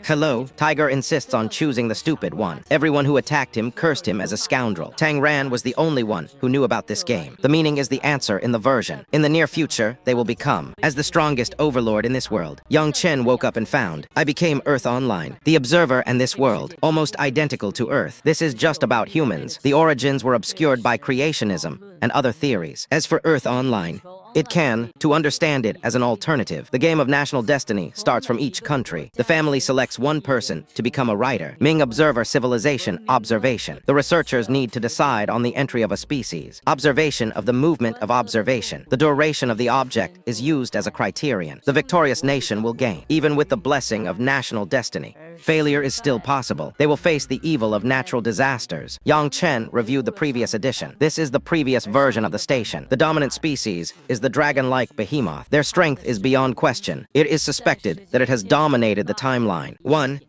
Hello, Tiger insists on choosing the stupid one. Everyone who attacked him cursed him as a scoundrel. Tang Ran was the only one who knew about this game. The meaning is the answer in the version. In the near future, they will become as the strongest overlord in this world. Yang Chen woke up and found, I became Earth Online. The Observer and this world, almost identical to Earth. This is just about humans. The origins were obscured by creationism and other theories. As for Earth Online, it can, to understand it as an alternative. The game of national destiny starts from each country. The family selects one person to become a writer. Ming Observer Civilization Observation. The researchers need to decide on the entry of a species. Observation of the movement of observation. The duration of the object is used as a criterion. The victorious nation will gain, even with the blessing of national destiny. Failure is still possible. They will face the evil of natural disasters. Yang Chen reviewed the previous edition. This is the previous version of the station. The dominant species is the dragon-like behemoth. Their strength is beyond question. It is suspected that it has dominated the timeline.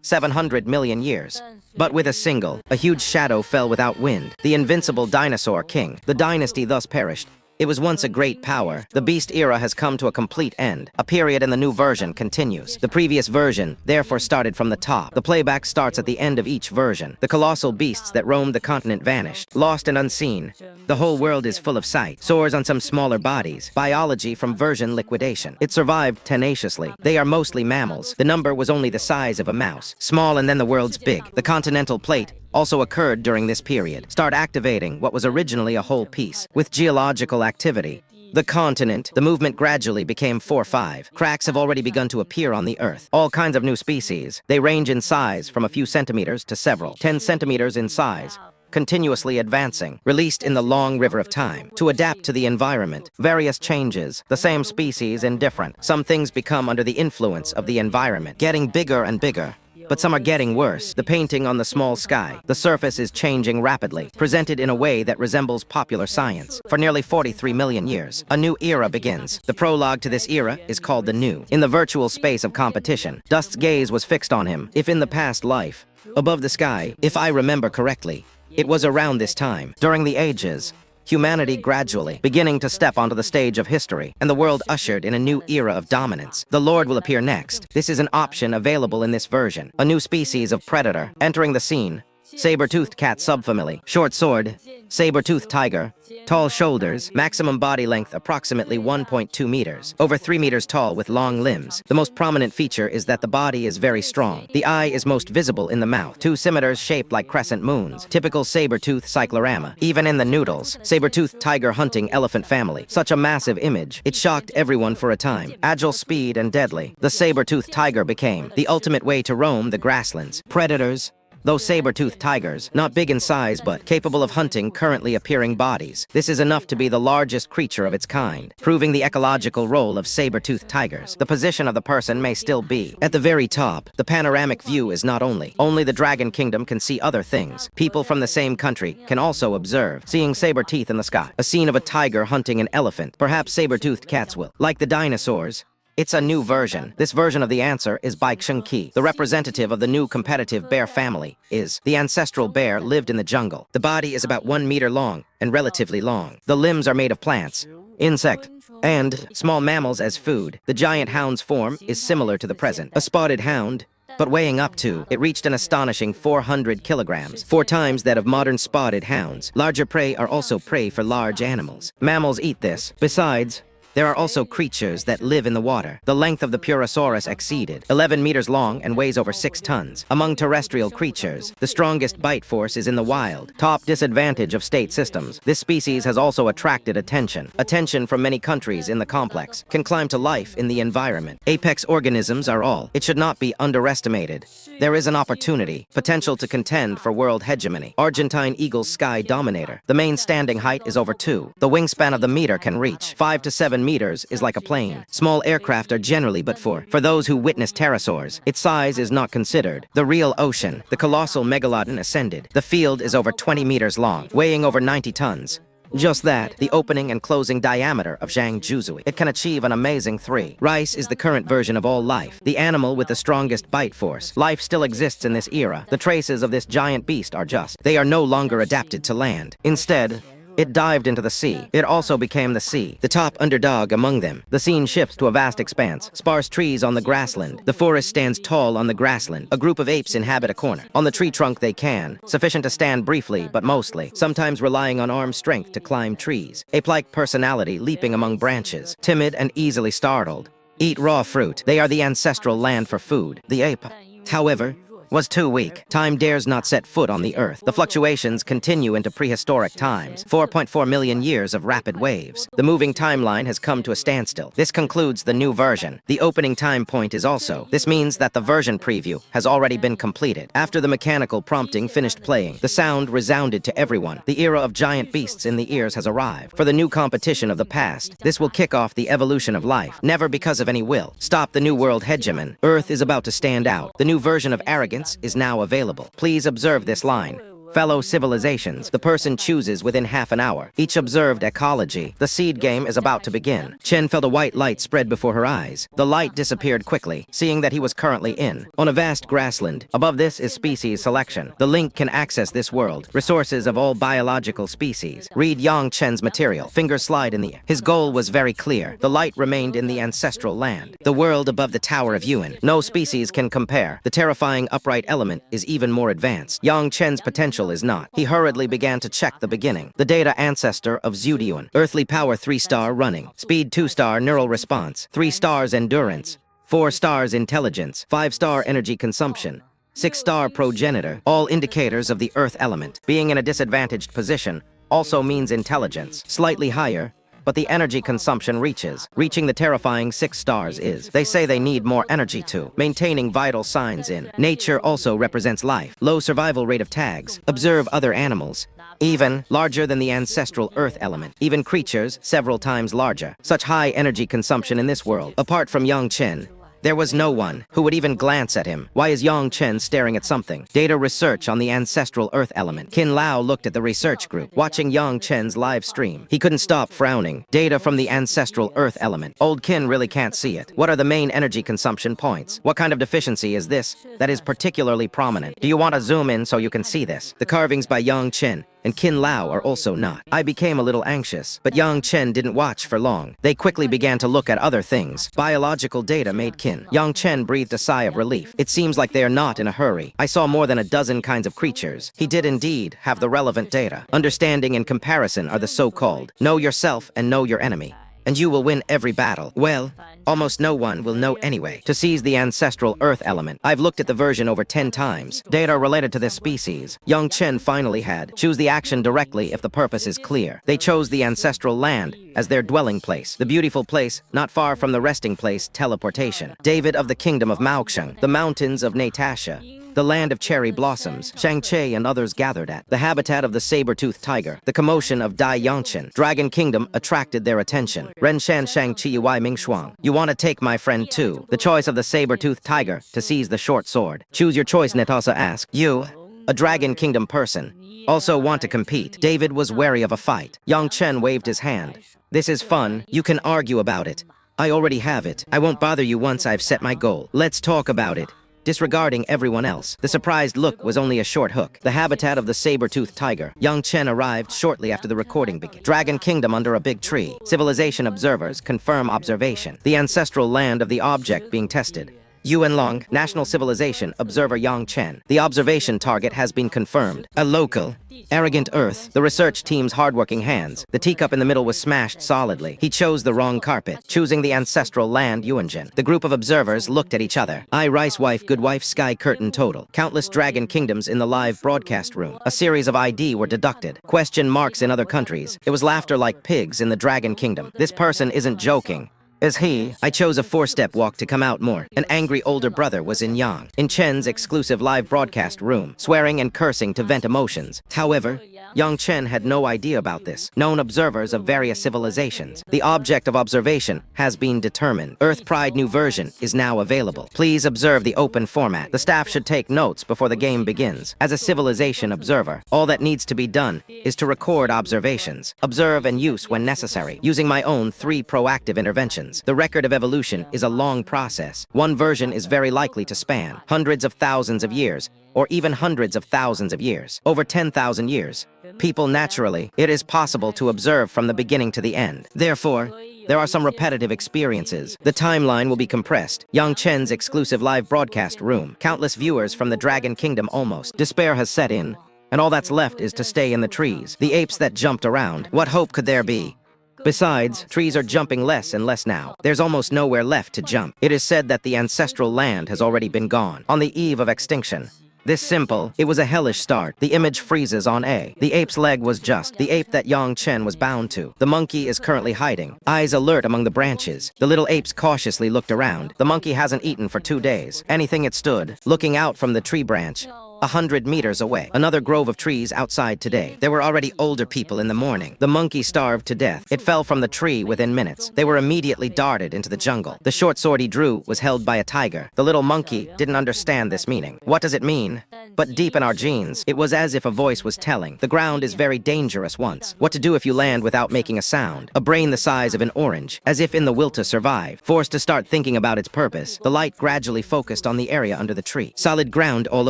700 million years. But with a huge shadow fell without wind. The invincible dinosaur king. The dynasty thus perished. It was once a great power. The beast era has come to a complete end. A period in the new version continues. The previous version therefore started from the top. The playback starts at the end of each version. The colossal beasts that roamed the continent vanished, lost and unseen. The whole world is full of sight. Soars on some smaller bodies. Biology from version liquidation. It survived tenaciously. They are mostly mammals. The number was only the size of a mouse. Small and then the world's big. The continental plate also occurred during this period. Start activating what was originally a whole piece. With geological activity, the continent, the movement gradually became 4-5. Cracks have already begun to appear on the Earth. All kinds of new species. They range in size from a few centimeters to several, 10 centimeters in size, continuously advancing, released in the long river of time. To adapt to the environment, various changes, the same species and different. Some things become under the influence of the environment, getting bigger and bigger. But some are getting worse. The painting on the small sky. The surface is changing rapidly, presented in a way that resembles popular science. For nearly 43 million years, a new era begins. The prologue to this era is called the New. In the virtual space of competition, Dust's gaze was fixed on him. If in the past life, above the sky, if I remember correctly, it was around this time, during the ages, humanity gradually beginning to step onto the stage of history, and the world ushered in a new era of dominance. The Lord will appear next. This is an option available in this version. A new species of predator entering the scene. Saber-Toothed cat subfamily. Short sword. Saber-Tooth tiger. Tall shoulders. Maximum body length approximately 1.2 meters. Over 3 meters tall with long limbs. The most prominent feature is that the body is very strong. The eye is most visible in the mouth. 2 scimitars shaped like crescent moons. Typical Saber-Tooth cyclorama. Even in the noodles. Saber-Tooth tiger hunting elephant family. Such a massive image. It shocked everyone for a time. Agile, speed, and deadly. The Saber-Tooth tiger became the ultimate way to roam the grasslands. Predators. Those saber-toothed tigers, not big in size but capable of hunting currently appearing bodies. This is enough to be the largest creature of its kind, proving the ecological role of saber-toothed tigers. The position of the person may still be at the very top. The panoramic view is not only the Dragon Kingdom can see other things. People from the same country can also observe, seeing saber teeth in the sky. A scene of a tiger hunting an elephant. Perhaps saber-toothed cats will. Like the dinosaurs, it's a new version. This version of the answer is by Ki. The representative of the new competitive bear family is the ancestral bear lived in the jungle. The body is about 1 meter long and relatively long. The limbs are made of plants, insect, and small mammals as food. The giant hound's form is similar to the present. A spotted hound, but weighing up to, it reached an astonishing 400 kilograms, 4 times that of modern spotted hounds. Larger prey are also prey for large animals. Mammals eat this. Besides, there are also creatures that live in the water. The length of the Purosaurus exceeded 11 meters long and weighs over 6 tons. Among terrestrial creatures, the strongest bite force is in the wild. Top disadvantage of state systems. This species has also attracted attention. Attention from many countries in the complex. Can climb to life in the environment. Apex organisms are all. It should not be underestimated. There is an opportunity, potential to contend for world hegemony. Argentine eagle sky dominator. The main standing height is over 2. The wingspan of the meter can reach 5 to 7 meters is like a plane. Small aircraft are generally but for those who witness pterosaurs. Its size is not considered. The real ocean. The colossal megalodon ascended. The field is over 20 meters long, weighing over 90 tons. Just that, the opening and closing diameter of Zhang-Juzui. It can achieve an amazing 3. Rice is the current version of all life, the animal with the strongest bite force. Life still exists in this era. The traces of this giant beast are just. They are no longer adapted to land. Instead, It dived into the sea. It also became the sea, the top underdog among them. The scene shifts to a vast expanse. Sparse trees on the grassland. The forest stands tall on the grassland. A group of apes inhabit a corner. On the tree trunk they can, sufficient to stand briefly, but mostly, sometimes relying on arm strength to climb trees. Ape-like personality leaping among branches, timid and easily startled. Eat raw fruit. They are the ancestral land for food. The ape, however, was too weak. Time dares not set foot on the Earth. The fluctuations continue into prehistoric times. 4.4 million years of rapid waves. The moving timeline has come to a standstill. This concludes the new version. The opening time point is also. This means that the version preview has already been completed. After the mechanical prompting finished playing, the sound resounded to everyone. The era of giant beasts in the ears has arrived. For the new competition of the past, this will kick off the evolution of life. Never because of any will. Stop the new world hegemon. Earth is about to stand out. The new version of arrogance is now available. Please observe this line. Fellow civilizations, the person chooses within half an hour. Each observed ecology. The seed game is about to begin. Chen felt a white light spread before her eyes. The light disappeared quickly, seeing that he was currently on a vast grassland. Above this is species selection. The link can access this world. Resources of all biological species. Read Yang Chen's material. Fingers slide in the air. His goal was very clear. The light remained in the ancestral land. The world above the Tower of Yuan. No species can compare. The terrifying upright element is even more advanced. Yang Chen's potential is not. He hurriedly began to check the beginning. The data ancestor of Zudian. Earthly power 3-star running. Speed 2-star neural response. 3 stars endurance. 4 stars intelligence. 5-star energy consumption. 6-star progenitor. All indicators of the earth element. Being in a disadvantaged position also means intelligence. Slightly higher, but the energy consumption reaching the terrifying 6 stars is. They say they need more energy too. Maintaining vital signs in. Nature also represents life. Low survival rate of tags. Observe other animals. Even larger than the ancestral earth element. Even creatures several times larger. Such high energy consumption in this world. Apart from Yang Chen, there was no one who would even glance at him. Why is Yang Chen staring at something? Data research on the ancestral earth element. Qin Lao looked at the research group, watching Yang Chen's live stream. He couldn't stop frowning. Data from the ancestral earth element. Old Qin really can't see it. What are the main energy consumption points? What kind of deficiency is this that is particularly prominent? Do you want to zoom in so you can see this? The carvings by Yang Chen and Qin Lao are also not. I became a little anxious, but Yang Chen didn't watch for long. They quickly began to look at other things. Biological data made Qin. Yang Chen breathed a sigh of relief. It seems like they are not in a hurry. I saw more than a dozen kinds of creatures. He did indeed have the relevant data. Understanding and comparison are the so-called. Know yourself and know your enemy, and you will win every battle. Well, almost no one will know anyway. To seize the ancestral earth element, I've looked at the version over 10 times. Data related to this species. Yang Chen finally had. Choose the action directly if the purpose is clear. They chose the ancestral land as their dwelling place. The beautiful place, not far from the resting place, teleportation. David of the kingdom of Maoxiang. The mountains of Natasha. The land of cherry blossoms, Shang-Chi and others gathered at. The habitat of the Saber-Tooth tiger. The commotion of Dai Yangchen. Dragon Kingdom attracted their attention. Ren Shan Shang-Chi Yui Ming Shuang. You want to take my friend too. The choice of the Saber-Tooth tiger to seize the short sword. Choose your choice, Natasa asked. You, a Dragon Kingdom person, also want to compete. David was wary of a fight. Yang Chen waved his hand. This is fun. You can argue about it. I already have it. I won't bother you once I've set my goal. Let's talk about it. Disregarding everyone else. The surprised look was only a short hook. The habitat of the saber-toothed tiger. Yang Chen arrived shortly after the recording began. Dragon Kingdom under a big tree. Civilization observers confirm observation. The ancestral land of the object being tested. Yuan Long, National Civilization, Observer Yang Chen. The observation target has been confirmed. A local, arrogant Earth. The research team's hardworking hands. The teacup in the middle was smashed solidly. He chose the wrong carpet, choosing the ancestral land Yuanjin. The group of observers looked at each other. I, Rice Wife, Good Wife, Sky Curtain total. Countless Dragon Kingdoms in the live broadcast room. A series of ID were deducted. Question marks in other countries. It was laughter like pigs in the Dragon Kingdom. This person isn't joking. Is he? I chose a 4-step walk to come out more. An angry older brother was in Yang, in Chen's exclusive live broadcast room, swearing and cursing to vent emotions. However, Yang Chen had no idea about this. Known observers of various civilizations. The object of observation has been determined. Earth Pride new version is now available. Please observe the open format. The staff should take notes before the game begins. As a civilization observer, all that needs to be done is to record observations, observe and use when necessary, using my own 3 proactive interventions. The record of evolution is a long process. One version is very likely to span hundreds of thousands of years, or even hundreds of thousands of years. Over 10,000 years. People naturally, it is possible to observe from the beginning to the end. Therefore, there are some repetitive experiences. The timeline will be compressed. Yang Chen's exclusive live broadcast room. Countless viewers from the Dragon Kingdom almost. Despair has set in, and all that's left is to stay in the trees. The apes that jumped around. What hope could there be? Besides, trees are jumping less and less now. There's almost nowhere left to jump. It is said that the ancestral land has already been gone. On the eve of extinction. This simple, it was a hellish start. The image freezes on A. The ape's leg was just the ape that Yang Chen was bound to. The monkey is currently hiding, eyes alert among the branches. The little apes cautiously looked around. The monkey hasn't eaten for 2 days. Anything it stood, looking out from the tree branch. 100 meters away. Another grove of trees outside today. There were already older people in the morning. The monkey starved to death. It fell from the tree within minutes. They were immediately darted into the jungle. The short sword he drew was held by a tiger. The little monkey didn't understand this meaning. What does it mean? But deep in our genes, it was as if a voice was telling. The ground is very dangerous once. What to do if you land without making a sound? A brain the size of an orange, as if in the will to survive. Forced to start thinking about its purpose, the light gradually focused on the area under the tree. Solid ground all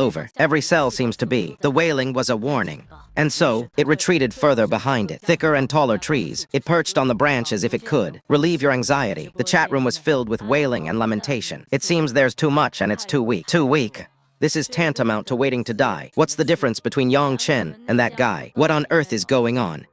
over. Every cell seems to be. The wailing was a warning. And so, it retreated further behind it. Thicker and taller trees. It perched on the branch as if it could relieve your anxiety. The chat room was filled with wailing and lamentation. It seems there's too much and it's too weak. Too weak. This is tantamount to waiting to die. What's the difference between Yang Chen and that guy? What on earth is going on?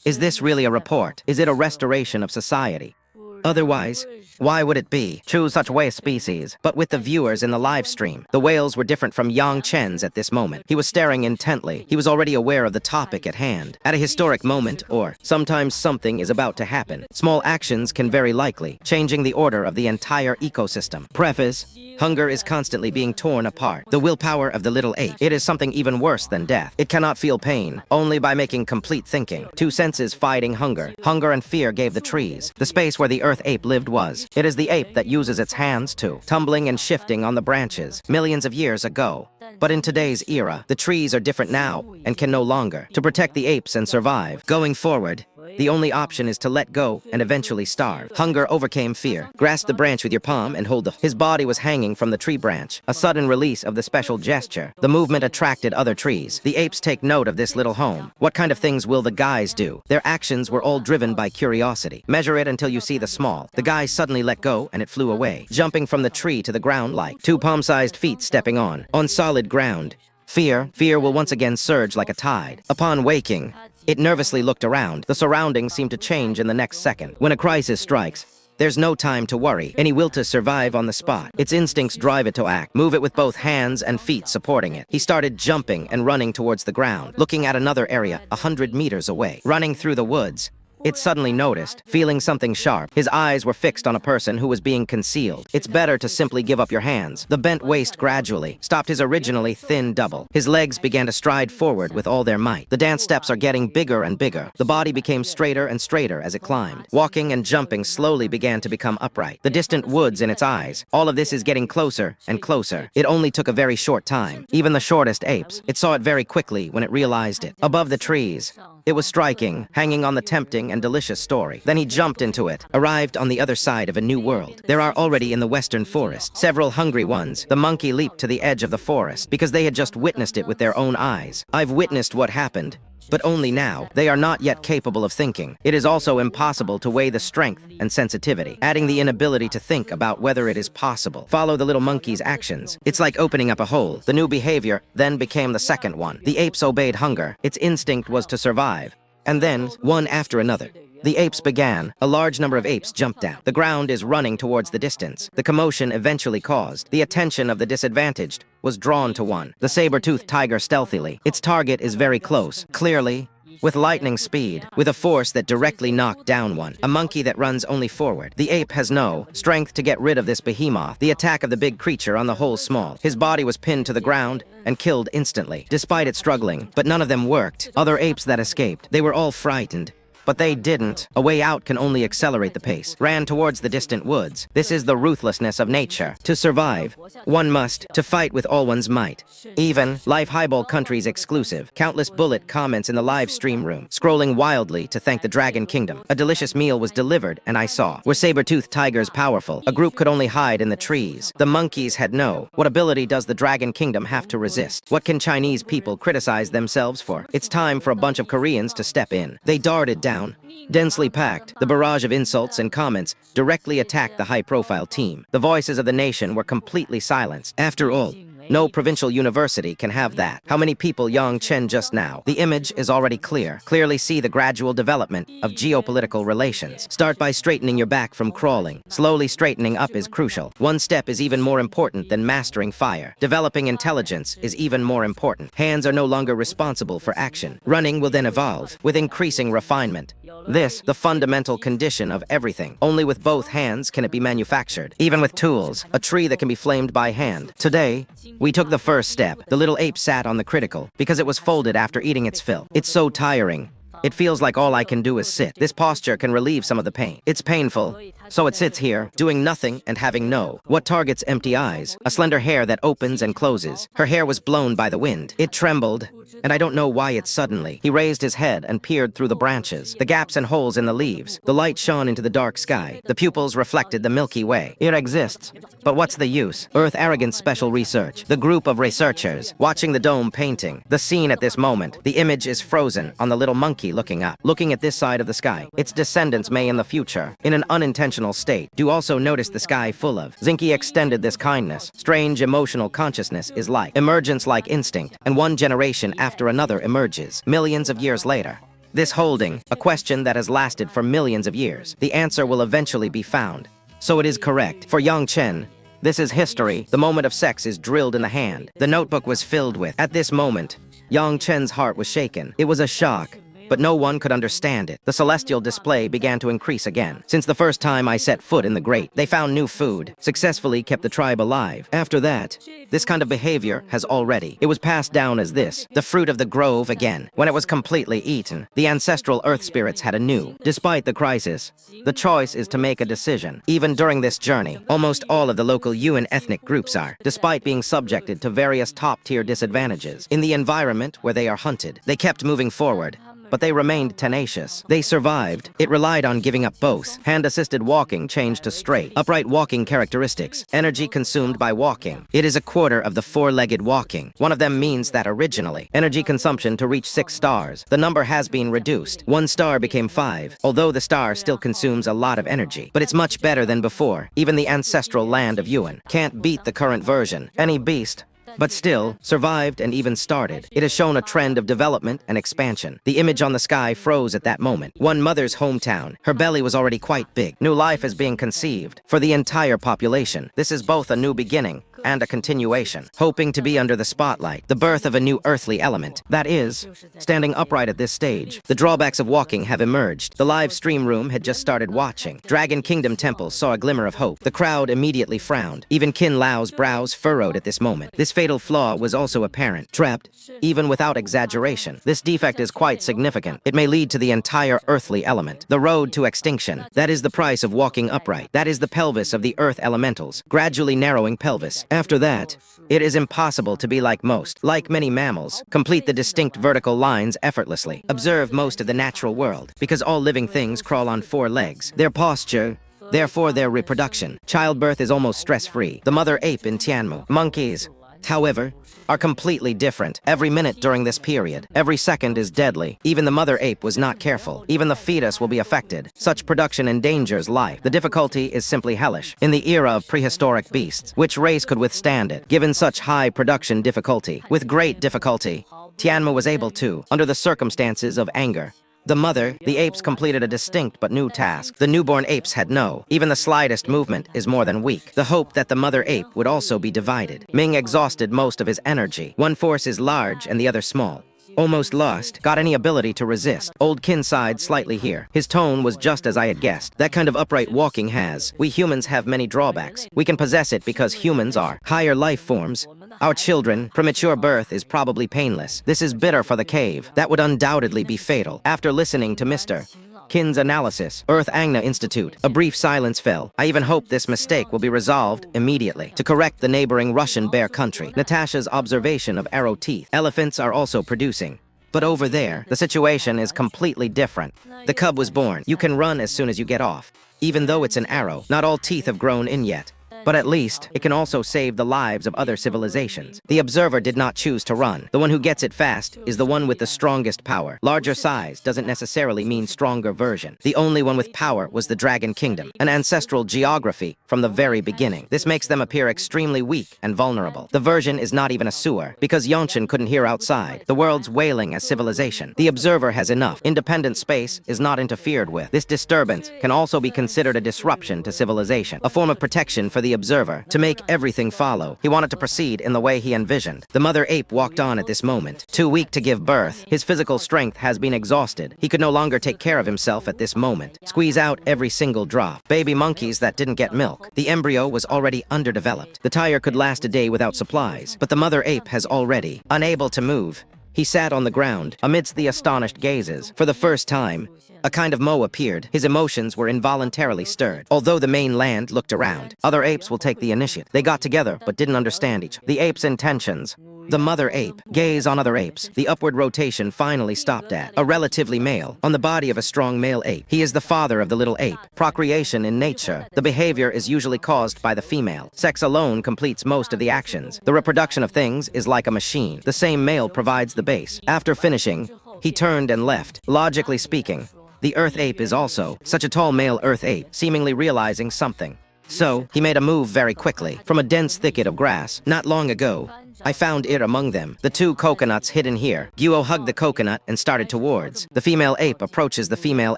Is this really a report? Is it a restoration of society? Otherwise, why would it be? Choose such waste species. But with the viewers in the live stream, the whales were different from Yang Chen's at this moment. He was staring intently. He was already aware of the topic at hand. At a historic moment, or sometimes something is about to happen. Small actions can very likely, changing the order of the entire ecosystem. Preface. Hunger is constantly being torn apart. The willpower of the little ape. It is something even worse than death. It cannot feel pain, only by making complete thinking. Two senses fighting hunger. Hunger and fear gave the trees. The space where the earth ape lived was. It is the ape that uses its hands too, tumbling and shifting on the branches, millions of years ago. But in today's era, the trees are different now and can no longer. To protect the apes and survive. Going forward, the only option is to let go and eventually starve. Hunger overcame fear. Grasp the branch with your palm and hold the... His body was hanging from the tree branch. A sudden release of the special gesture. The movement attracted other trees. The apes take note of this little home. What kind of things will the guys do? Their actions were all driven by curiosity. Measure it until you see the small. The guy suddenly let go and it flew away, jumping from the tree to the ground like 2 palm-sized feet stepping on solid ground. Fear will once again surge like a tide. Upon waking, it nervously looked around. The surroundings seemed to change in the next second. When a crisis strikes, there's no time to worry. Any will to survive on the spot. Its instincts drive it to act. Move it with both hands and feet supporting it. He started jumping and running towards the ground, looking at another area 100 meters away. Running through the woods, it suddenly noticed, feeling something sharp. His eyes were fixed on a person who was being concealed. It's better to simply give up your hands. The bent waist gradually stopped his originally thin double. His legs began to stride forward with all their might. The dance steps are getting bigger and bigger. The body became straighter and straighter as it climbed. Walking and jumping slowly began to become upright. The distant woods in its eyes. All of this is getting closer and closer. It only took a very short time. Even the shortest apes. It saw it very quickly when it realized it. Above the trees, it was striking, hanging on the tempting and delicious story. Then he jumped into it, arrived on the other side of a new world. There are already in the western forest several hungry ones. The monkey leaped to the edge of the forest because they had just witnessed it with their own eyes. I've witnessed what happened, but only now. They are not yet capable of thinking. It is also impossible to weigh the strength and sensitivity, adding the inability to think about whether it is possible. Follow the little monkey's actions. It's like opening up a hole. The new behavior then became the second one. The apes obeyed hunger. Its instinct was to survive. And then, one after another, the apes began. A large number of apes jumped down. The ground is running towards the distance. The commotion eventually caused. The attention of the disadvantaged was drawn to one. The saber-tooth tiger stealthily. Its target is very close, clearly, with lightning speed, with a force that directly knocked down one. A monkey that runs only forward. The ape has no strength to get rid of this behemoth. The attack of the big creature on the whole small. His body was pinned to the ground and killed instantly, despite it struggling, but none of them worked. Other apes that escaped, they were all frightened. But they didn't. A way out can only accelerate the pace. Ran towards the distant woods. This is the ruthlessness of nature. To survive, one must, to fight with all one's might. Even, Life Highball Country's exclusive, countless bullet comments in the live stream room, scrolling wildly to thank the Dragon Kingdom. A delicious meal was delivered, and I saw. Were Saber-Tooth tigers powerful? A group could only hide in the trees. The monkeys had no. What ability does the Dragon Kingdom have to resist? What can Chinese people criticize themselves for? It's time for a bunch of Koreans to step in. They darted down. Densely packed, the barrage of insults and comments directly attacked the high-profile team. The voices of the nation were completely silenced. After all, no provincial university can have that. How many people Yang Chen just now? The image is already clear. Clearly see the gradual development of geopolitical relations. Start by straightening your back from crawling. Slowly straightening up is crucial. One step is even more important than mastering fire. Developing intelligence is even more important. Hands are no longer responsible for action. Running will then evolve with increasing refinement. This, the fundamental condition of everything. Only with both hands can it be manufactured. Even with tools, a tree that can be flamed by hand. Today, we took the first step. The little ape sat on the critical because it was folded after eating its fill. It's so tiring. It feels like all I can do is sit. This posture can relieve some of the pain. It's painful, so it sits here, doing nothing and having no. What targets empty eyes? A slender hair that opens and closes. Her hair was blown by the wind. It trembled, and I don't know why it suddenly. He raised his head and peered through the branches, the gaps and holes in the leaves. The light shone into the dark sky. The pupils reflected the Milky Way. It exists, but what's the use? Earth Arrogant Special Research. The group of researchers, watching the dome painting. The scene at this moment. The image is frozen on the little monkey looking up, looking at this side of the sky. Its descendants may in the future, in an unintentional state, do also notice the sky full of. Zinke extended this kindness. Strange emotional consciousness is like emergence, like instinct, and one generation after another emerges, millions of years later. This holding, a question that has lasted for millions of years. The answer will eventually be found. So it is correct. For Yang Chen, this is history. The moment of sex is drilled in the hand. The notebook was filled with. At this moment, Yang Chen's heart was shaken. It was a shock, but no one could understand it. The celestial display began to increase again. Since the first time I set foot in the grate, they found new food, successfully kept the tribe alive. After that, this kind of behavior has already. It was passed down as this, the fruit of the grove again. When it was completely eaten, the ancestral earth spirits had a new. Despite the crisis, the choice is to make a decision. Even during this journey, almost all of the local Yuan ethnic groups are, despite being subjected to various top-tier disadvantages. In the environment where they are hunted, they kept moving forward, but they remained tenacious. They survived. It relied on giving up both. Hand-assisted walking changed to straight, upright walking characteristics. Energy consumed by walking. It is a quarter of the four-legged walking. One of them means that originally, energy consumption to reach 6 stars. The number has been reduced. 1 star became 5, although the star still consumes a lot of energy. But it's much better than before. Even the ancestral land of Yuan can't beat the current version. Any beast, but still, survived and even started. It has shown a trend of development and expansion. The image on the sky froze at that moment. One mother's hometown. Her belly was already quite big. New life is being conceived. For the entire population, this is both a new beginning and a continuation. Hoping to be under the spotlight. The birth of a new earthly element. That is, standing upright at this stage. The drawbacks of walking have emerged. The live stream room had just started watching. Dragon Kingdom Temple saw a glimmer of hope. The crowd immediately frowned. Even Qin Lao's brows furrowed at this moment. This fatal flaw was also apparent. Trapped, even without exaggeration. This defect is quite significant. It may lead to the entire earthly element. The road to extinction. That is the price of walking upright. That is the pelvis of the earth elementals. Gradually narrowing pelvis. After that, it is impossible to be like most. Like many mammals, complete the distinct vertical lines effortlessly. Observe most of the natural world, because all living things crawl on 4 legs. Their posture, therefore their reproduction. Childbirth is almost stress-free. The mother ape in Tianmu. Monkeys, however, are completely different. Every minute during this period, every second is deadly. Even the mother ape was not careful. Even the fetus will be affected. Such production endangers life. The difficulty is simply hellish. In the era of prehistoric beasts, which race could withstand it? Given such high production difficulty, with great difficulty, Tianmu was able to, under the circumstances of anger. The mother, the apes completed a distinct but new task. The newborn apes had no. Even the slightest movement is more than weak. The hope that the mother ape would also be divided. Ming exhausted most of his energy. One force is large and the other small. Almost lost. Got any ability to resist. Old Qin sighed slightly here. His tone was just as I had guessed. That kind of upright walking has. We humans have many drawbacks. We can possess it because humans are higher life forms. Our children, premature birth is probably painless. This is bitter for the cave. That would undoubtedly be fatal. After listening to Mr. Kin's analysis. Earth Agna Institute. A brief silence fell. I even hope this mistake will be resolved immediately. To correct the neighboring Russian bear country. Natasha's observation of arrow teeth. Elephants are also producing. But over there, the situation is completely different. The cub was born. You can run as soon as you get off. Even though it's an arrow, not all teeth have grown in yet. But at least, it can also save the lives of other civilizations. The observer did not choose to run. The one who gets it fast is the one with the strongest power. Larger size doesn't necessarily mean stronger version. The only one with power was the Dragon Kingdom, an ancestral geography from the very beginning. This makes them appear extremely weak and vulnerable. The version is not even a sewer, because Yonshin couldn't hear outside. The world's wailing as civilization. The observer has enough. Independent space is not interfered with. This disturbance can also be considered a disruption to civilization, a form of protection for the observer, to make everything follow. He wanted to proceed in the way he envisioned. The mother ape walked on at this moment. Too weak to give birth, his physical strength has been exhausted. He could no longer take care of himself at this moment. Squeeze out every single drop. Baby monkeys that didn't get milk. The embryo was already underdeveloped. The tire could last a day without supplies, but the mother ape has already, unable to move. He sat on the ground, amidst the astonished gazes. For the first time, a kind of Mo appeared. His emotions were involuntarily stirred. Although the main land looked around, other apes will take the initiative. They got together, but didn't understand each other. The ape's intentions. The mother ape. Gaze on other apes. The upward rotation finally stopped at a relatively male, on the body of a strong male ape. He is the father of the little ape. Procreation in nature. The behavior is usually caused by the female. Sex alone completes most of the actions. The reproduction of things is like a machine. The same male provides the base. After finishing, he turned and left. Logically speaking, the earth ape is also such a tall male earth ape, seemingly realizing something. So, he made a move very quickly, from a dense thicket of grass. Not long ago, I found it among them. The two coconuts hidden here. Guo hugged the coconut and started towards. The female ape approaches the female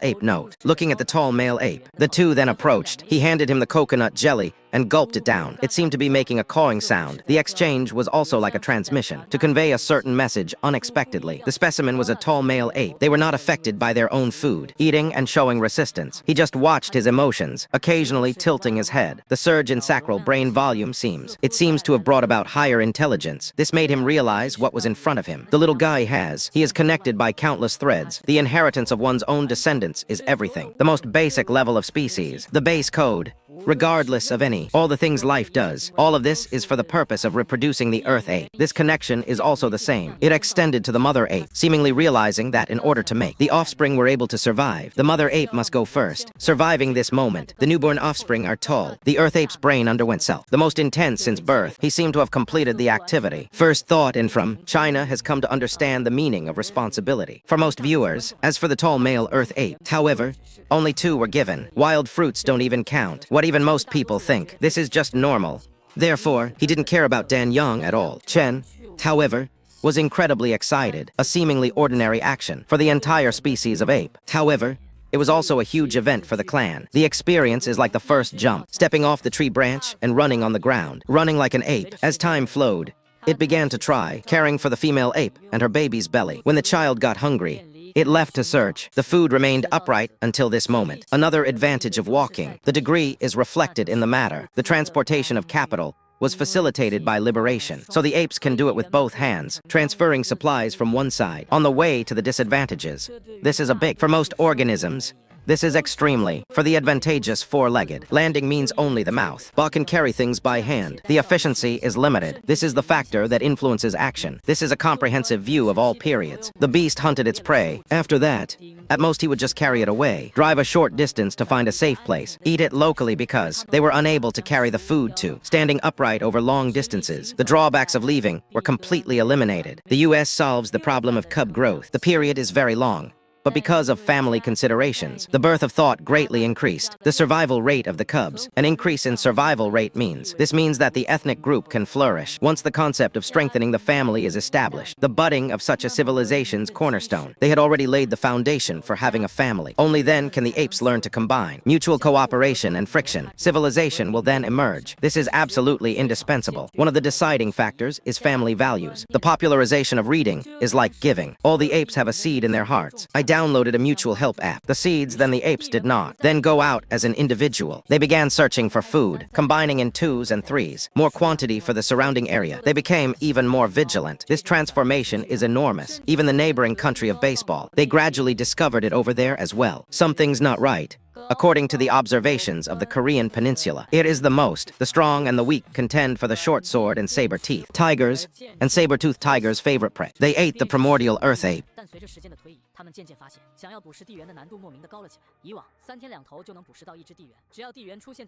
ape note, looking at the tall male ape. The two then approached. He handed him the coconut jelly and gulped it down. It seemed to be making a cawing sound. The exchange was also like a transmission, to convey a certain message unexpectedly. The specimen was a tall male ape. They were not affected by their own food, eating and showing resistance. He just watched his emotions, occasionally tilting his head. The surge in sacral brain volume seems to have brought about higher intelligence. This made him realize what was in front of him. The little guy he is connected by countless threads. The inheritance of one's own descendants is everything. The most basic level of species. The base code. Regardless of all the things life does. All of this is for the purpose of reproducing the earth ape. This connection is also the same. It extended to the mother ape, seemingly realizing that in order to make the offspring were able to survive, the mother ape must go first. Surviving this moment, the newborn offspring are tall. The earth ape's brain underwent the most intense since birth. He seemed to have completed the activity. First thought and from China has come to understand the meaning of responsibility. For most viewers, as for the tall male earth ape, however, only two were given. Wild fruits don't even count. What even most people think. This is just normal. Therefore, he didn't care about Dan Young at all. Chen, however, was incredibly excited, a seemingly ordinary action for the entire species of ape. However, it was also a huge event for the clan. The experience is like the first jump, stepping off the tree branch and running on the ground, running like an ape. As time flowed, it began to try, caring for the female ape and her baby's belly. When the child got hungry, it left to search. The food remained upright until this moment. Another advantage of walking. The degree is reflected in the matter. The transportation of capital was facilitated by liberation. So the apes can do it with both hands, transferring supplies from one side on the way to the disadvantages. This is a big, for most organisms, this is extremely, for the advantageous four-legged. Landing means only the mouth. Ba can carry things by hand. The efficiency is limited. This is the factor that influences action. This is a comprehensive view of all periods. The beast hunted its prey. After that, at most he would just carry it away. Drive a short distance to find a safe place. Eat it locally because they were unable to carry the food to. Standing upright over long distances. The drawbacks of leaving were completely eliminated. The US solves the problem of cub growth. The period is very long. But because of family considerations, the birth of thought greatly increased. The survival rate of the cubs. An increase in survival rate means that the ethnic group can flourish once the concept of strengthening the family is established. The budding of such a civilization's cornerstone. They had already laid the foundation for having a family. Only then can the apes learn to combine mutual cooperation and friction. Civilization will then emerge. This is absolutely indispensable. One of the deciding factors is family values. The popularization of reading is like giving. All the apes have a seed in their hearts. downloaded a mutual help app. The seeds, then the apes did not. Then go out as an individual. They began searching for food, combining in 2s and 3s. More quantity for the surrounding area. They became even more vigilant. This transformation is enormous. Even the neighboring country of baseball. They gradually discovered it over there as well. Something's not right. According to the observations of the Korean peninsula, it is the strong and the weak contend for the short sword and saber-teeth. Tigers and saber-tooth tigers' favorite prey. They ate the primordial earth ape.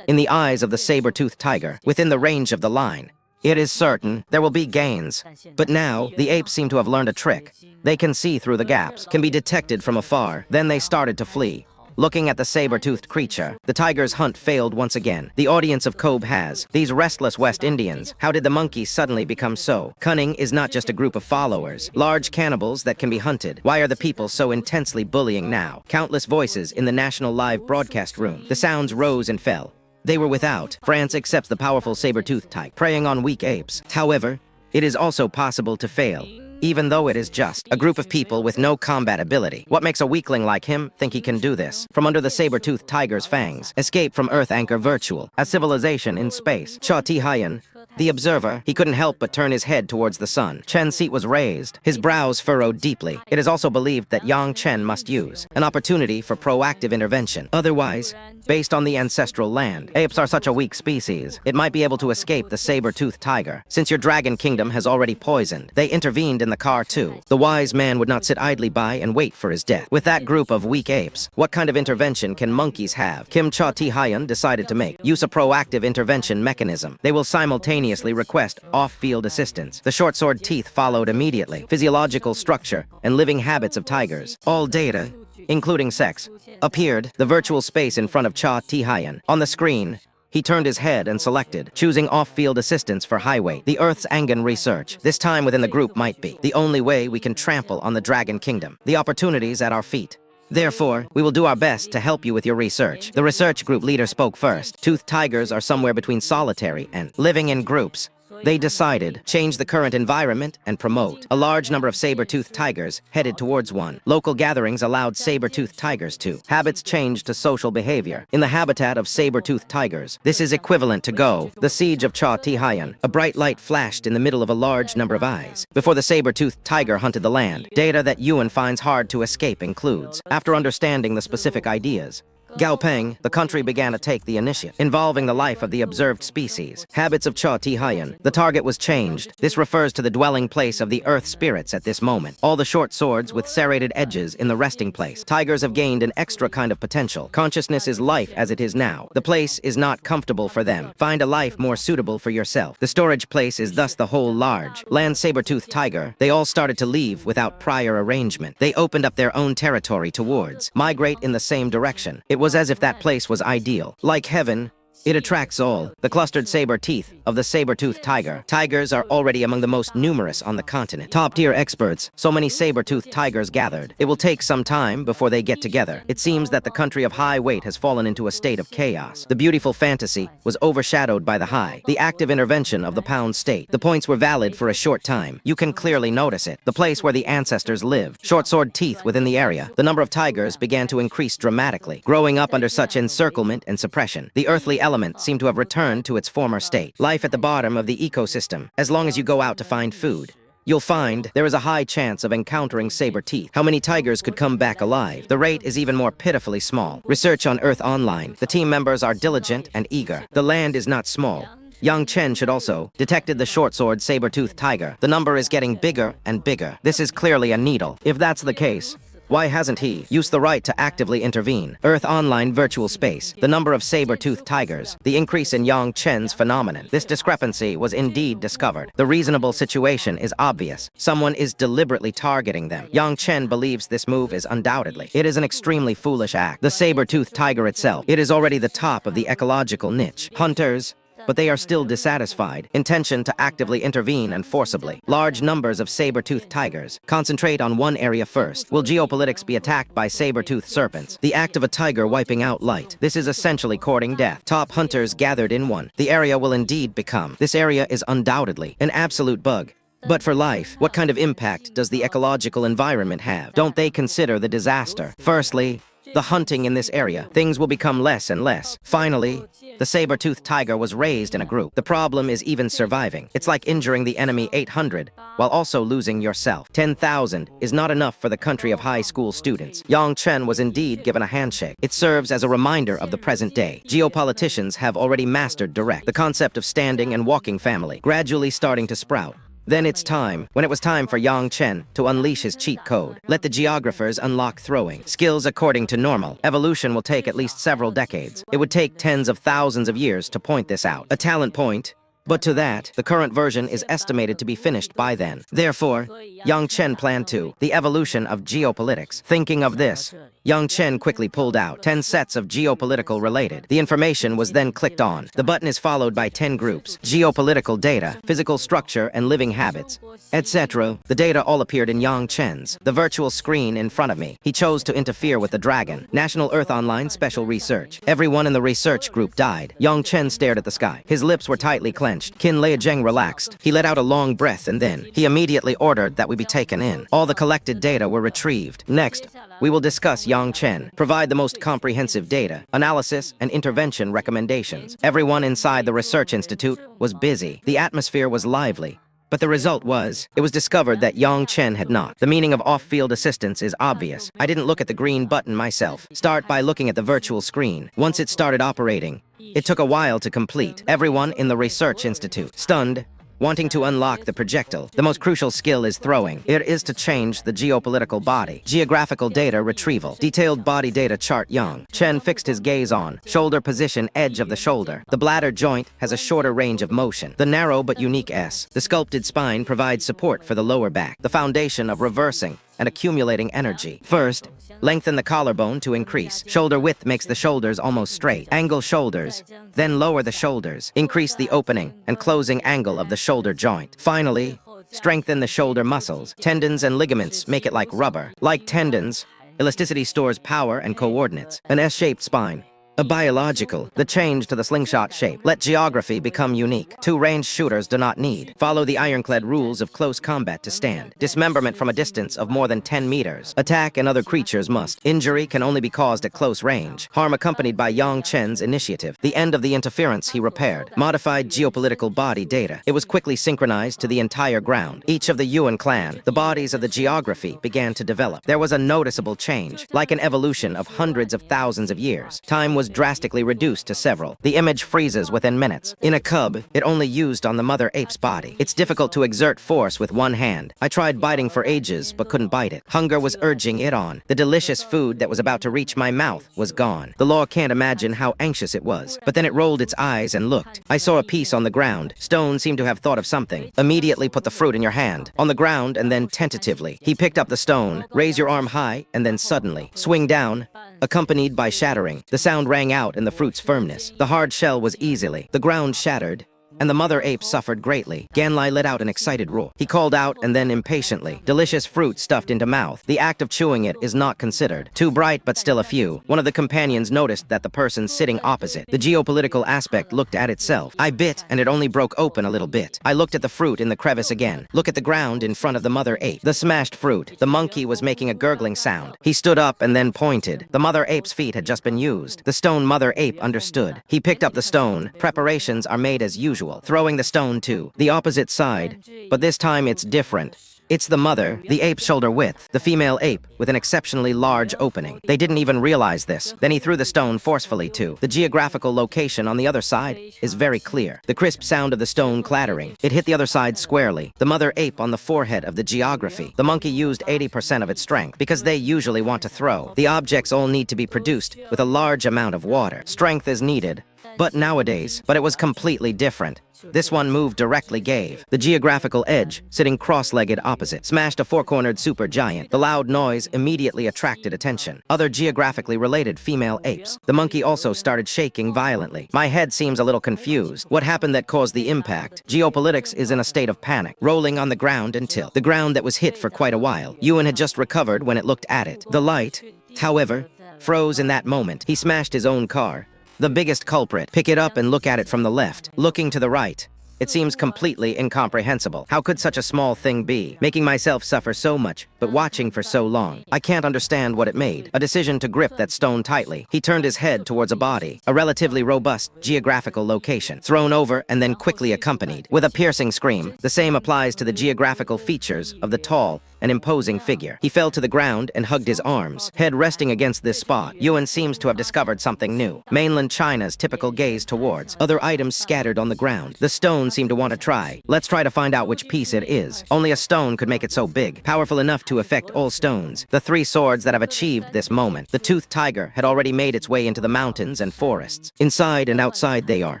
In the eyes of the saber-tooth tiger, within the range of the line, it is certain there will be gains. But now, the apes seem to have learned a trick. They can see through the gaps, can be detected from afar. Then they started to flee. Looking at the saber-toothed creature, the tiger's hunt failed once again. The audience of Kobe has. These restless West Indians. How did the monkeys suddenly become so? Cunning is not just a group of followers. Large cannibals that can be hunted. Why are the people so intensely bullying now? Countless voices in the national live broadcast room. The sounds rose and fell. They were without. France accepts the powerful saber-toothed tiger, preying on weak apes. However, it is also possible to fail. Even though it is just a group of people with no combat ability. What makes a weakling like him think he can do this? From under the saber-toothed tiger's fangs, escape from Earth anchor virtual, a civilization in space. Cha Ti-hyen, the observer, he couldn't help but turn his head towards the sun. Chen's seat was raised, his brows furrowed deeply. It is also believed that Yang Chen must use an opportunity for proactive intervention. Otherwise, based on the ancestral land, apes are such a weak species, it might be able to escape the saber-toothed tiger. Since your dragon kingdom has already poisoned, they intervened in the car too. The wise man would not sit idly by and wait for his death. With that group of weak apes, what kind of intervention can monkeys have? Kim Cha Ti-hyen decided to use a proactive intervention mechanism. They will simultaneously request off-field assistance. The short sword teeth followed immediately. Physiological structure and living habits of tigers. All data, including sex, appeared the virtual space in front of Cha Ti-hyen. On the screen, he turned his head and selected, choosing off-field assistance for highway. The Earth's Angan research. This time within the group might be the only way we can trample on the Dragon Kingdom. The opportunities at our feet. Therefore, we will do our best to help you with your research. The research group leader spoke first. Toothed tigers are somewhere between solitary and living in groups. They decided, change the current environment and promote. A large number of saber-toothed tigers headed towards one. Local gatherings allowed saber-toothed tigers to. Habits changed to social behavior. In the habitat of saber-toothed tigers, this is equivalent to go. The siege of Cha Ti-hyen. A bright light flashed in the middle of a large number of eyes. Before the saber-toothed tiger hunted the land, data that Yuan finds hard to escape includes, after understanding the specific ideas, Gaopeng, the country began to take the initiative, involving the life of the observed species. Habits of Cha Ti-hyen. The target was changed. This refers to the dwelling place of the earth spirits at this moment. All the short swords with serrated edges in the resting place. Tigers have gained an extra kind of potential. Consciousness is life as it is now. The place is not comfortable for them. Find a life more suitable for yourself. The storage place is thus the whole large. Land saber-toothed tiger. They all started to leave without prior arrangement. They opened up their own territory towards, migrate in the same direction. It was as if that place was ideal. Like heaven, it attracts all. The clustered saber teeth of the saber-toothed tiger. Tigers are already among the most numerous on the continent. Top-tier experts, so many saber-toothed tigers gathered. It will take some time before they get together. It seems that the country of high weight has fallen into a state of chaos. The beautiful fantasy was overshadowed by the high. The active intervention of the pound state. The points were valid for a short time. You can clearly notice it. The place where the ancestors lived. Short sword teeth within the area. The number of tigers began to increase dramatically, growing up under such encirclement and suppression. The earthly element seemed to have returned to its former state. Life at the bottom of the ecosystem. As long as you go out to find food, you'll find there is a high chance of encountering saber teeth. How many tigers could come back alive? The rate is even more pitifully small. Research on Earth Online. The team members are diligent and eager. The land is not small. Yang Chen should also detected the short sword saber-toothed tiger. The number is getting bigger and bigger. This is clearly a needle. If that's the case, why hasn't he used the right to actively intervene? Earth Online virtual space. The number of saber-toothed tigers. The increase in Yang Chen's phenomenon. This discrepancy was indeed discovered. The reasonable situation is obvious. Someone is deliberately targeting them. Yang Chen believes this move is undoubtedly. It is an extremely foolish act. The saber-toothed tiger itself. It is already the top of the ecological niche. Hunters, but they are still dissatisfied. Intention to actively intervene and forcibly. Large numbers of saber-toothed tigers. Concentrate on one area first. Will geopolitics be attacked by saber-toothed serpents? The act of a tiger wiping out light. This is essentially courting death. Top hunters gathered in one. The area will indeed become. This area is undoubtedly an absolute bug. But for life, what kind of impact does the ecological environment have? Don't they consider the disaster? Firstly, the hunting in this area. Things will become less and less. Finally, the saber-tooth tiger was raised in a group. The problem is even surviving. It's like injuring the enemy 800 while also losing yourself. 10,000 is not enough for the country of high school students. Yang Chen was indeed given a handshake. It serves as a reminder of the present day. Geopoliticians have already mastered direct. The concept of standing and walking family, gradually starting to sprout. Then it's time, when it was time for Yang Chen to unleash his cheat code. Let the geographers unlock throwing. Skills according to normal. Evolution will take at least several decades. It would take tens of thousands of years to point this out. A talent point. But to that, the current version is estimated to be finished by then. Therefore, Yang Chen planned to, the evolution of geopolitics. Thinking of this, Yang Chen quickly pulled out 10 sets of geopolitical related. The information was then clicked on. The button is followed by 10 groups. Geopolitical data, physical structure and living habits, etc. The data all appeared in Yang Chen's, the virtual screen in front of me. He chose to interfere with the dragon. National Earth Online Special Research. Everyone in the research group died. Yang Chen stared at the sky. His lips were tightly clenched. Qin Leizheng relaxed. He let out a long breath and then he immediately ordered that we be taken in. All the collected data were retrieved. Next, we will discuss Yang Chen, provide the most comprehensive data, analysis, and intervention recommendations. Everyone inside the research institute was busy. The atmosphere was lively. But the result was, it was discovered that Yang Chen had not. The meaning of off-field assistance is obvious. I didn't look at the green button myself. Start by looking at the virtual screen. Once it started operating, it took a while to complete. Everyone in the research institute, stunned, wanting to unlock the projectile. The most crucial skill is throwing. It is to change the geopolitical body. Geographical data retrieval. Detailed body data chart. Yang Chen fixed his gaze on shoulder position, edge of the shoulder. The bladder joint has a shorter range of motion. The narrow but unique S. The sculpted spine provides support for the lower back. The foundation of reversing and accumulating energy. First, lengthen the collarbone to increase. Shoulder width makes the shoulders almost straight. Angle shoulders. Then lower the shoulders. Increase the opening and closing angle of the shoulder joint. Finally, strengthen the shoulder muscles. Tendons and ligaments make it like rubber. Like tendons, elasticity stores power and coordinates. An S-shaped spine. A biological, the change to the slingshot shape. Let geography become unique. Two ranged shooters do not need. Follow the ironclad rules of close combat to stand. Dismemberment from a distance of more than 10 meters. Attack and other creatures must. Injury can only be caused at close range. Harm accompanied by Yang Chen's initiative. The end of the interference he repaired. Modified geopolitical body data. It was quickly synchronized to the entire ground. Each of the Yuan clan, the bodies of the geography began to develop. There was a noticeable change, like an evolution of hundreds of thousands of years. Time was drastically reduced to several. The image freezes within minutes. In a cub, it only used on the mother ape's body. It's difficult to exert force with one hand. I tried biting for ages, but couldn't bite it. Hunger was urging it on. The delicious food that was about to reach my mouth was gone. The law can't imagine how anxious it was. But then it rolled its eyes and looked. I saw a piece on the ground. Stone seemed to have thought of something. Immediately put the fruit in your hand. On the ground and then tentatively. He picked up the stone, raise your arm high, and then suddenly swing down, accompanied by shattering. The sound rang out in the fruit's firmness. The hard shell was easily. The ground shattered, and the mother ape suffered greatly. Ganlai let out an excited roar. He called out and then impatiently. Delicious fruit stuffed into mouth. The act of chewing it is not considered. Too bright, but still a few. One of the companions noticed that the person sitting opposite, the geopolitical aspect, looked at itself. I bit, and it only broke open a little bit. I looked at the fruit in the crevice again. Look at the ground in front of the mother ape. The smashed fruit. The monkey was making a gurgling sound. He stood up and then pointed. The mother ape's feet had just been used. The stone mother ape understood. He picked up the stone. Preparations are made as usual. Throwing the stone to the opposite side, but this time it's different. It's the mother, the ape's shoulder width, the female ape with an exceptionally large opening. They didn't even realize this. Then he threw the stone forcefully too. The geographical location on the other side is very clear. The crisp sound of the stone clattering. It hit the other side squarely. The mother ape on the forehead of the geography. The monkey used 80% of its strength because they usually want to throw. The objects all need to be produced with a large amount of water. Strength is needed. But it was completely different. This one moved directly gave. The geographical edge, sitting cross-legged opposite, smashed a four-cornered supergiant. The loud noise immediately attracted attention. Other geographically related female apes. The monkey also started shaking violently. My head seems a little confused. What happened that caused the impact? Geopolitics is in a state of panic, rolling on the ground until the ground that was hit for quite a while. Yuan had just recovered when it looked at it. The light, however, froze in that moment. He smashed his own car. The biggest culprit. Pick it up and look at it from the left. Looking to the right. It seems completely incomprehensible. How could such a small thing be? Making myself suffer so much, but watching for so long. I can't understand what it made. A decision to grip that stone tightly. He turned his head towards a body, a relatively robust geographical location, thrown over and then quickly accompanied with a piercing scream. The same applies to the geographical features of the tall and imposing figure. He fell to the ground and hugged his arms, head resting against this spot. Yuan seems to have discovered something new. Mainland China's typical gaze towards other items scattered on the ground. The stone seemed to want to try. Let's try to find out which piece it is. Only a stone could make it so big, powerful enough to affect all stones. The three swords that have achieved this moment. The toothed tiger had already made its way into the mountains and forests. Inside and outside they are,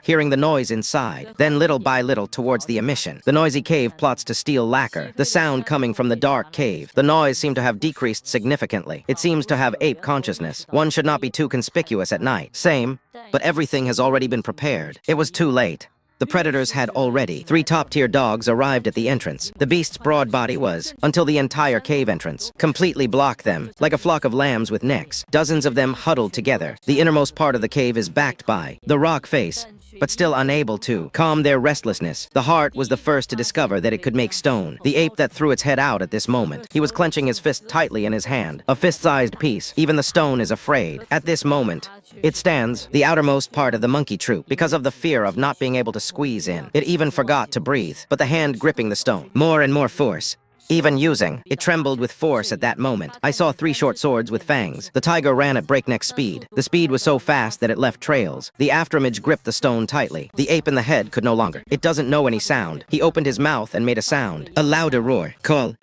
hearing the noise inside. Then little by little towards the emission. The noisy cave plots to steal lacquer. The sound coming from the dark cave. The noise seemed to have decreased significantly. It seems to have ape consciousness. One should not be too conspicuous at night. Same, but everything has already been prepared. It was too late. The predators had already. 3 top-tier dogs arrived at the entrance. The beast's broad body was, until the entire cave entrance, completely blocked them, like a flock of lambs with necks. Dozens of them huddled together. The innermost part of the cave is backed by the rock face, but still unable to calm their restlessness. The heart was the first to discover that it could make stone. The ape that threw its head out at this moment. He was clenching his fist tightly in his hand. A fist-sized piece. Even the stone is afraid. At this moment, it stands, the outermost part of the monkey troop, because of the fear of not being able to squeeze in. It even forgot to breathe. But the hand gripping the stone, more and more force. Even using, it trembled with force at that moment. I saw 3 short swords with fangs. The tiger ran at breakneck speed. The speed was so fast that it left trails. The afterimage gripped the stone tightly. The ape in the head could no longer. It doesn't know any sound. He opened his mouth and made a sound. A louder roar. Call.